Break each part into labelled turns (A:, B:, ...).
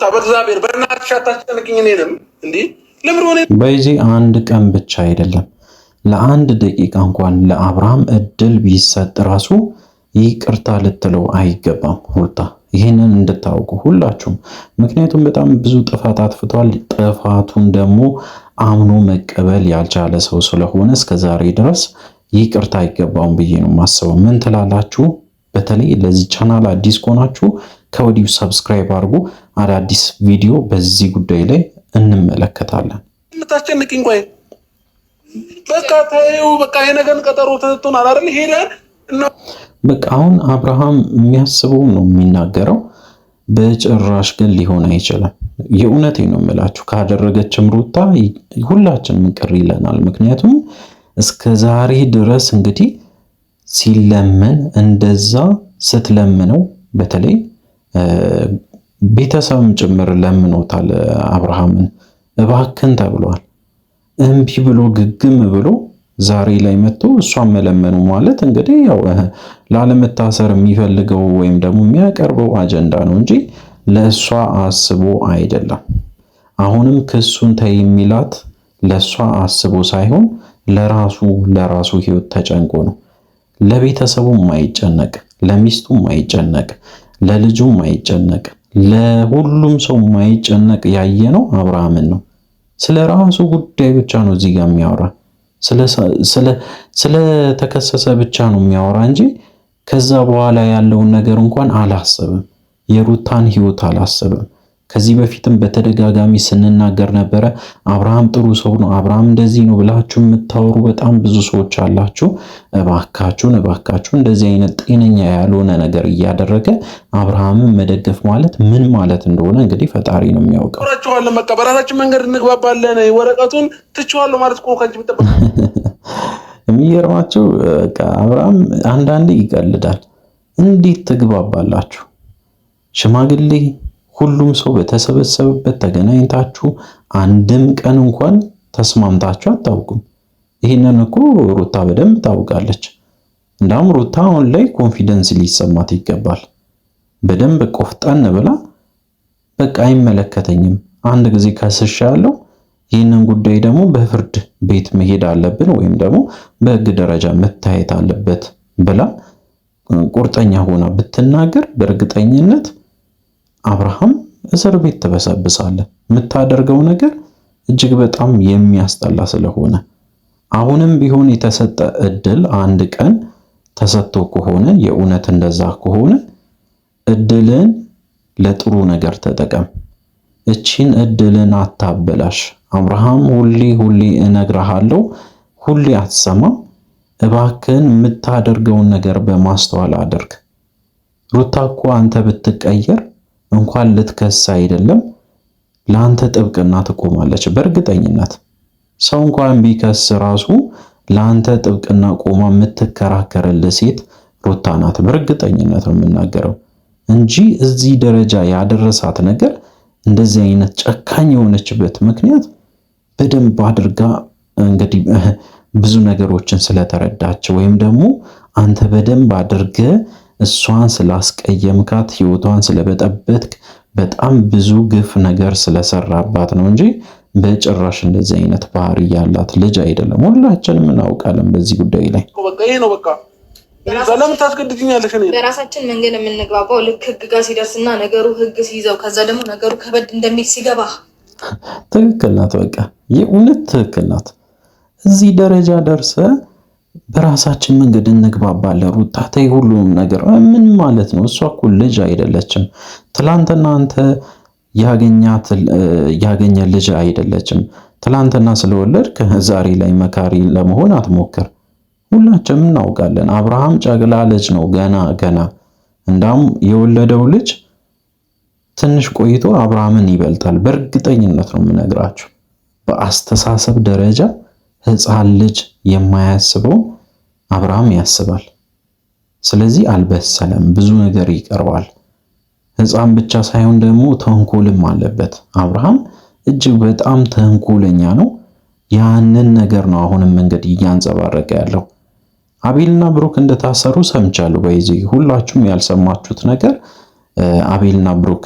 A: ሩታ በእግዚአብሔር በእናትሽ አታስጨንቅኝ። እኔንም እንዴ ለምን ሆነ?
B: በዚህ አንድ ቀን ብቻ አይደለም ለአንድ ደቂቃ እንኳን ለአብርሃም እድል ቢሰጥ ራሱ ይቅርታ ልትለው አይገባም ሩታ። ይህንን እንድታውቁ ሁላችሁም። ምክንያቱም በጣም ብዙ ጥፋት አጥፍቷል። ጥፋቱን ደግሞ አምኖ መቀበል ያልቻለ ሰው ስለሆነ እስከዛሬ ድረስ ይቅርታ አይገባውም ብዬ ነው የማስበው። ምን ትላላችሁ? በተለይ ለዚህ ቻናል አዲስ ከሆናችሁ ከወዲሁ ሰብስክራይብ አድርጉ። አዳዲስ ቪዲዮ በዚህ ጉዳይ ላይ እንመለከታለን።
A: የምታስጨንቅኝ ቆይ በቃ ታዩ በቃ የነገን ቀጠሮ ተሰጥቶናል አይደል? ሄደን
B: በቃ አሁን አብርሃም የሚያስበው ነው የሚናገረው። በጭራሽ ግን ሊሆን አይችልም። የእውነቴን ነው የምላችሁ። ካደረገችም ሩታ ሁላችንም ቅር ይለናል። ምክንያቱም እስከ ዛሬ ድረስ እንግዲህ ሲለመን እንደዛ ስትለምነው በተለይ ቤተሰብም ጭምር ለምኖታል አብርሃምን እባክን ተብሏል። እምቢ ብሎ ግግም ብሎ ዛሬ ላይ መጥቶ እሷን መለመኑ ማለት እንግዲህ ያው ላለመታሰር የሚፈልገው ወይም ደግሞ የሚያቀርበው አጀንዳ ነው እንጂ ለእሷ አስቦ አይደለም። አሁንም ክሱን ተይ የሚላት ለእሷ አስቦ ሳይሆን ለራሱ ህይወት ተጨንቆ ነው። ለቤተሰቡ ማይጨነቅ፣ ለሚስቱ ማይጨነቅ፣ ለልጁ ማይጨነቅ፣ ለሁሉም ሰው ማይጨነቅ ያየነው አብርሃምን ነው። ስለ ራሱ ጉዳይ ብቻ ነው እዚህ ጋር የሚያወራ። ስለተከሰሰ ብቻ ነው የሚያወራ እንጂ ከዛ በኋላ ያለውን ነገር እንኳን አላሰብም። የሩታን ህይወት አላሰብም። ከዚህ በፊትም በተደጋጋሚ ስንናገር ነበረ። አብርሃም ጥሩ ሰው ነው፣ አብርሃም እንደዚህ ነው ብላችሁ የምታወሩ በጣም ብዙ ሰዎች አላችሁ። እባካችሁን እንደዚህ አይነት ጤነኛ ያልሆነ ነገር እያደረገ አብርሃምን መደገፍ ማለት ምን ማለት እንደሆነ እንግዲህ ፈጣሪ ነው የሚያውቀው።
A: ወራችኋለን በቃ በራሳችን መንገድ እንግባባለን። ወረቀቱን ትቼዋለሁ ማለት እኮ ከአንቺ የሚጠበቅ
B: የሚገርማችሁ በቃ አብርሃም አንዳንዴ ይቀልዳል። እንዴት ትግባባላችሁ? ሽማግሌ ሁሉም ሰው በተሰበሰበበት ተገናኝታችሁ አንድም ቀን እንኳን ተስማምታችሁ አታውቁም። ይህንን እኮ ሩታ በደንብ ታውቃለች። እንዳውም ሩታ አሁን ላይ ኮንፊደንስ ሊሰማት ይገባል። በደንብ ቆፍጠን ብላ በቃ አይመለከተኝም፣ አንድ ጊዜ ከስሻለሁ፣ ይህንን ጉዳይ ደግሞ በፍርድ ቤት መሄድ አለብን ወይም ደግሞ በሕግ ደረጃ መታየት አለበት ብላ ቁርጠኛ ሆና ብትናገር በእርግጠኝነት አብርሃም እስር ቤት ተበሰብሳለህ። የምታደርገው ነገር እጅግ በጣም የሚያስጠላ ስለሆነ አሁንም ቢሆን የተሰጠ እድል አንድ ቀን ተሰጥቶ ከሆነ የእውነት እንደዛ ከሆነ እድልን ለጥሩ ነገር ተጠቀም። እቺን እድልን አታበላሽ። አብርሃም ሁሌ እነግርሃለሁ፣ ሁሌ አትሰማም። እባክህን የምታደርገውን ነገር በማስተዋል አድርግ። ሩታ እኮ አንተ ብትቀየር እንኳን ልትከስ አይደለም ለአንተ ጥብቅና ትቆማለች። በእርግጠኝነት ሰው እንኳን ቢከስ ራሱ ለአንተ ጥብቅና ቆማ የምትከራከርልህ ሴት ሩታ ናት። በእርግጠኝነት ነው የምናገረው እንጂ እዚህ ደረጃ ያደረሳት ነገር እንደዚህ አይነት ጨካኝ የሆነችበት ምክንያት በደንብ አድርጋ እንግዲህ ብዙ ነገሮችን ስለተረዳች ወይም ደግሞ አንተ በደንብ አድርገ እሷን ስላስቀየምካት ህይወቷን ስለበጠበጥክ በጣም ብዙ ግፍ ነገር ስለሰራባት ነው እንጂ በጭራሽ እንደዚህ አይነት ባህሪ ያላት ልጅ አይደለም። ሁላችንም እናውቃለን በዚህ ጉዳይ ላይ።
A: በቃ ይሄ ነው በቃ። ለምን ታስገድጂኛለሽ? እኔ
C: በራሳችን መንገድ የምንግባባው ልክ ህግ ጋር ሲደርስና ነገሩ ህግ ሲይዘው ከዛ ደግሞ ነገሩ ከበድ እንደሚል ሲገባ
B: ትክክል ናት። በቃ የእውነት ትክክል ናት። እዚህ ደረጃ ደርሰ በራሳችን መንገድ እንግባባለን። ሩታ ተይ ሁሉም ነገር ምን ማለት ነው? እሷ እኮ ልጅ አይደለችም። ትላንትና አንተ ያገኘ ልጅ አይደለችም። ትላንትና ስለወለድክ ዛሬ ላይ መካሪ ለመሆን አትሞክር። ሁላችንም እናውቃለን። አብርሃም ጨቅላ ልጅ ነው ገና። እንዳውም የወለደው ልጅ ትንሽ ቆይቶ አብርሃምን ይበልጣል። በእርግጠኝነት ነው የምነግራችሁ። በአስተሳሰብ ደረጃ ሕፃን ልጅ የማያስበው አብርሃም ያስባል። ስለዚህ አልበሰለም፣ ብዙ ነገር ይቀርባል። ሕፃን ብቻ ሳይሆን ደግሞ ተንኮልም አለበት። አብርሃም እጅግ በጣም ተንኮለኛ ነው። ያንን ነገር ነው አሁንም እንግዲህ እያንጸባረቀ ያለው። አቤልና ብሩክ እንደታሰሩ ሰምቻለሁ። በዚህ ሁላችሁም ያልሰማችሁት ነገር አቤልና ብሩክ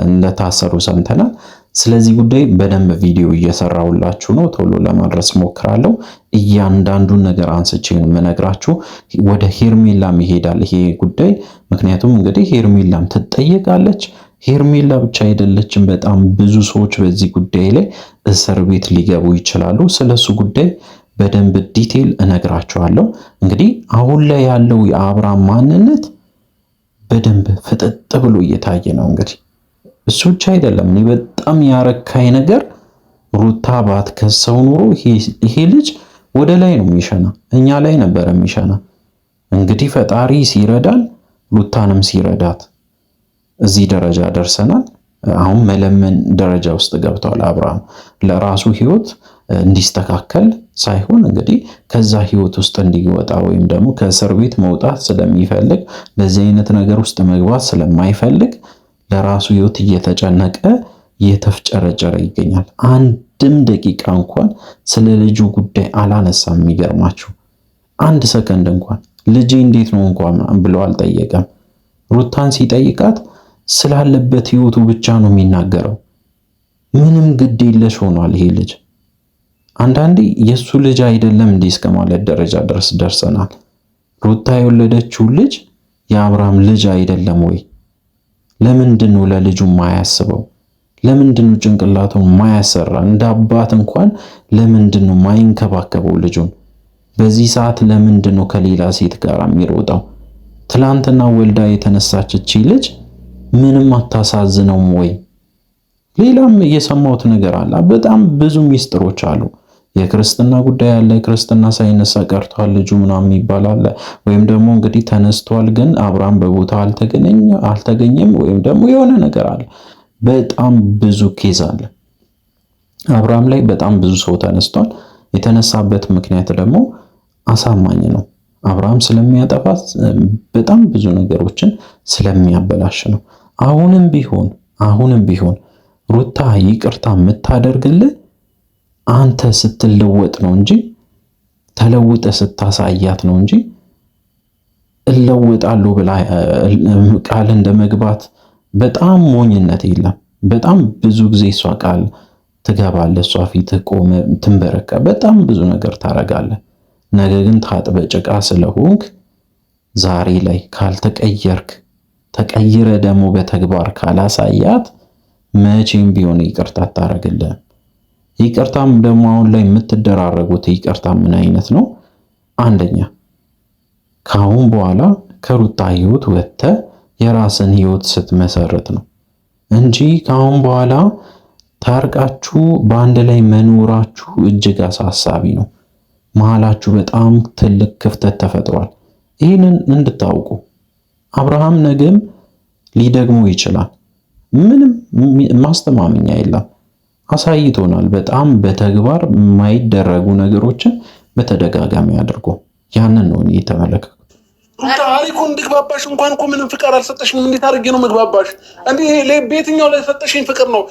B: እንደታሰሩ ሰምተናል። ስለዚህ ጉዳይ በደንብ ቪዲዮ እየሰራሁላችሁ ነው። ቶሎ ለማድረስ ሞክራለሁ። እያንዳንዱን ነገር አንስቼ የምነግራችሁ ወደ ሄርሜላም ይሄዳል ይሄ ጉዳይ። ምክንያቱም እንግዲህ ሄርሜላም ትጠየቃለች። ሄርሜላ ብቻ አይደለችም፣ በጣም ብዙ ሰዎች በዚህ ጉዳይ ላይ እስር ቤት ሊገቡ ይችላሉ። ስለሱ ጉዳይ በደንብ ዲቴል እነግራችኋለሁ። እንግዲህ አሁን ላይ ያለው የአብርሃም ማንነት በደንብ ፍጥጥ ብሎ እየታየ ነው። እንግዲህ እሱ ብቻ አይደለም፣ እኔ በጣም ያረካኝ ነገር ሩታ ባትከሰው ኑሮ ይሄ ልጅ ወደ ላይ ነው የሚሸና፣ እኛ ላይ ነበር የሚሸና። እንግዲህ ፈጣሪ ሲረዳን ሩታንም ሲረዳት እዚህ ደረጃ ደርሰናል። አሁን መለመን ደረጃ ውስጥ ገብቷል አብርሃም ለራሱ ህይወት እንዲስተካከል ሳይሆን እንግዲህ ከዛ ህይወት ውስጥ እንዲወጣ ወይም ደግሞ ከእስር ቤት መውጣት ስለሚፈልግ ለዚህ አይነት ነገር ውስጥ መግባት ስለማይፈልግ ለራሱ ህይወት እየተጨነቀ እየተፍጨረጨረ ይገኛል። አንድም ደቂቃ እንኳን ስለ ልጁ ጉዳይ አላነሳም። የሚገርማችሁ አንድ ሰከንድ እንኳን ልጄ እንዴት ነው እንኳን ብሎ አልጠየቀም። ሩታን ሲጠይቃት ስላለበት ህይወቱ ብቻ ነው የሚናገረው። ምንም ግድ የለሽ ሆኗል ይሄ ልጅ። አንዳንዴ የሱ ልጅ አይደለም እንዲህ እስከ ማለት ደረጃ ድረስ ደርሰናል። ሩታ የወለደችው ልጅ የአብርሃም ልጅ አይደለም ወይ? ለምንድን ነው ለልጁ ማያስበው? ለምንድን ነው ጭንቅላቱን ማያሰራ? እንደ አባት እንኳን ለምንድን ነው ማይንከባከበው ልጁን? በዚህ ሰዓት ለምንድን ነው ከሌላ ሴት ጋር የሚሮጠው? ትላንትና ወልዳ የተነሳች እቺ ልጅ ምንም አታሳዝነውም ወይ? ሌላም የሰማሁት ነገር አለ። በጣም ብዙ ሚስጥሮች አሉ። የክርስትና ጉዳይ አለ። ክርስትና ሳይነሳ ቀርቷል ልጁ ምናምን ይባላል። ወይም ደግሞ እንግዲህ ተነስቷል ግን አብርሃም በቦታ አልተገኘም ወይም ደግሞ የሆነ ነገር አለ። በጣም ብዙ ኬዝ አለ። አብርሃም ላይ በጣም ብዙ ሰው ተነስቷል። የተነሳበት ምክንያት ደግሞ አሳማኝ ነው። አብርሃም ስለሚያጠፋት በጣም ብዙ ነገሮችን ስለሚያበላሽ ነው። አሁንም ቢሆን ሩታ ይቅርታ የምታደርግልህ አንተ ስትለወጥ ነው እንጂ ተለውጠ ስታሳያት ነው እንጂ እለወጣለሁ ብላ ቃል እንደመግባት በጣም ሞኝነት የለም። በጣም ብዙ ጊዜ እሷ ቃል ትገባለህ፣ እሷ ፊት ቆመ ትንበረከ በጣም ብዙ ነገር ታረጋለህ። ነገ ግን ታጥበ ጭቃ ስለሆንክ ዛሬ ላይ ካልተቀየርክ ተቀይረ ደግሞ በተግባር ካላሳያት መቼም ቢሆን ይቅርታ አታረግልህ። ይቅርታም ደግሞ አሁን ላይ የምትደራረጉት ይቅርታ ምን አይነት ነው? አንደኛ ከአሁን በኋላ ከሩታ ህይወት ወጥተህ የራስን ህይወት ስትመሰርት ነው እንጂ ከአሁን በኋላ ታርቃችሁ በአንድ ላይ መኖራችሁ እጅግ አሳሳቢ ነው። መሃላችሁ በጣም ትልቅ ክፍተት ተፈጥሯል። ይህንን እንድታውቁ አብርሃም ነገም ሊደግሞ ይችላል። ምንም ማስተማመኛ የለም። አሳይቶናል። በጣም በተግባር የማይደረጉ ነገሮችን በተደጋጋሚ አድርጎ ያንን ነው የተመለከቱት።
A: ሩታ አሪኮ እንድግባባሽ እንኳን እኮ ምንም ፍቅር አልሰጠሽኝም። እንዴት አድርጌ ነው መግባባሽ? እንዴ በየትኛው ላይ የሰጠሽኝ ፍቅር ነው?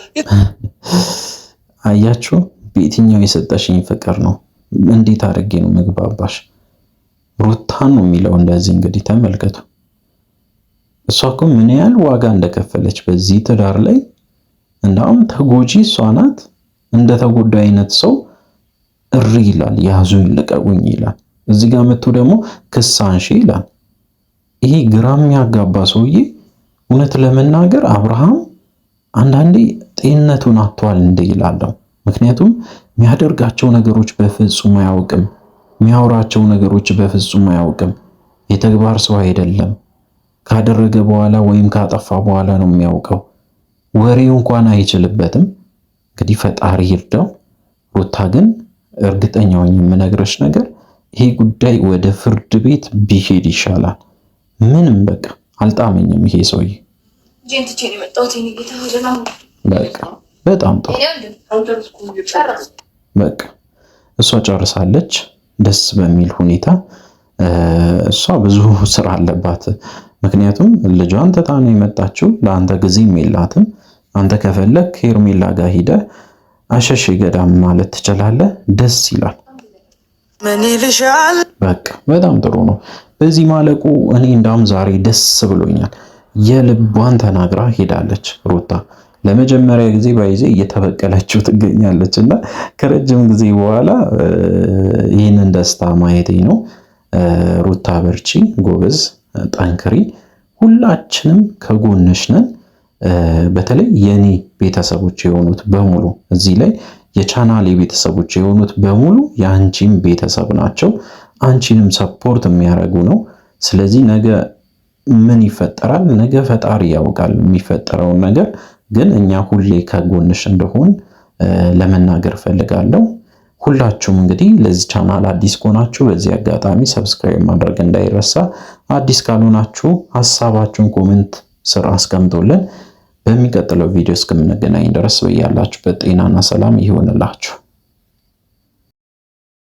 B: አያችሁ፣ በየትኛው የሰጠሽኝ ፍቅር ነው? እንዴት አድርጌ ነው መግባባሽ? ሩታን ነው የሚለው እንደዚህ። እንግዲህ ተመልከቱ። እሷ እኮ ምን ያህል ዋጋ እንደከፈለች በዚህ ትዳር ላይ። እንዳውም ተጎጂ እሷ ናት። እንደ ተጎዳ አይነት ሰው እሪ ይላል፣ ያዙኝ ልቀቁኝ ይላል። እዚህ ጋር መጥቶ ደግሞ ክሳንሺ ይላል። ይሄ ግራም ያጋባ ሰውዬ እውነት ለመናገር አብርሃም አንዳንዴ ጤንነቱን አጥቷል እንደ ይላለው። ምክንያቱም የሚያደርጋቸው ነገሮች በፍጹም አያውቅም። የሚያወራቸው ነገሮች በፍጹም አያውቅም። የተግባር ሰው አይደለም። ካደረገ በኋላ ወይም ካጠፋ በኋላ ነው የሚያውቀው። ወሬው እንኳን አይችልበትም። እንግዲህ ፈጣሪ ይርዳው። ሩታ ግን እርግጠኛው የምነግርሽ ነገር ይሄ ጉዳይ ወደ ፍርድ ቤት ቢሄድ ይሻላል። ምንም በቃ አልጣመኝም ይሄ ሰውዬ። በቃ በጣም ጥሩ። በቃ እሷ ጨርሳለች ደስ በሚል ሁኔታ። እሷ ብዙ ስራ አለባት። ምክንያቱም ልጇን ትታ ነው የመጣችው። ለአንተ ጊዜም የላትም። አንተ ከፈለክ ሄርሜላ ጋር ሂደህ አሸሼ ገዳም ማለት ትችላለህ። ደስ ይላል። በቃ በጣም ጥሩ ነው። በዚህ ማለቁ እኔ እንዳውም ዛሬ ደስ ብሎኛል። የልቧን ተናግራ ሄዳለች ሩታ። ለመጀመሪያ ጊዜ ባይዜ እየተበቀለችው ትገኛለች እና ከረጅም ጊዜ በኋላ ይህንን ደስታ ማየቴ ነው። ሩታ በርቺ፣ ጎበዝ፣ ጠንክሪ። ሁላችንም ከጎንሽ ነን። በተለይ የኔ ቤተሰቦች የሆኑት በሙሉ እዚህ ላይ የቻናሌ ቤተሰቦች የሆኑት በሙሉ የአንቺም ቤተሰብ ናቸው። አንቺንም ሰፖርት የሚያደርጉ ነው። ስለዚህ ነገ ምን ይፈጠራል? ነገ ፈጣሪ ያውቃል የሚፈጠረውን ነገር። ግን እኛ ሁሌ ከጎንሽ እንደሆን ለመናገር ፈልጋለሁ። ሁላችሁም እንግዲህ ለዚህ ቻናል አዲስ ከሆናችሁ በዚህ አጋጣሚ ሰብስክራይብ ማድረግ እንዳይረሳ። አዲስ ካልሆናችሁ ሐሳባችሁን ኮሜንት ስር አስቀምጡልን። በሚቀጥለው ቪዲዮ እስከምንገናኝ ድረስ በያላችሁበት ጤናና ሰላም ይሁንላችሁ።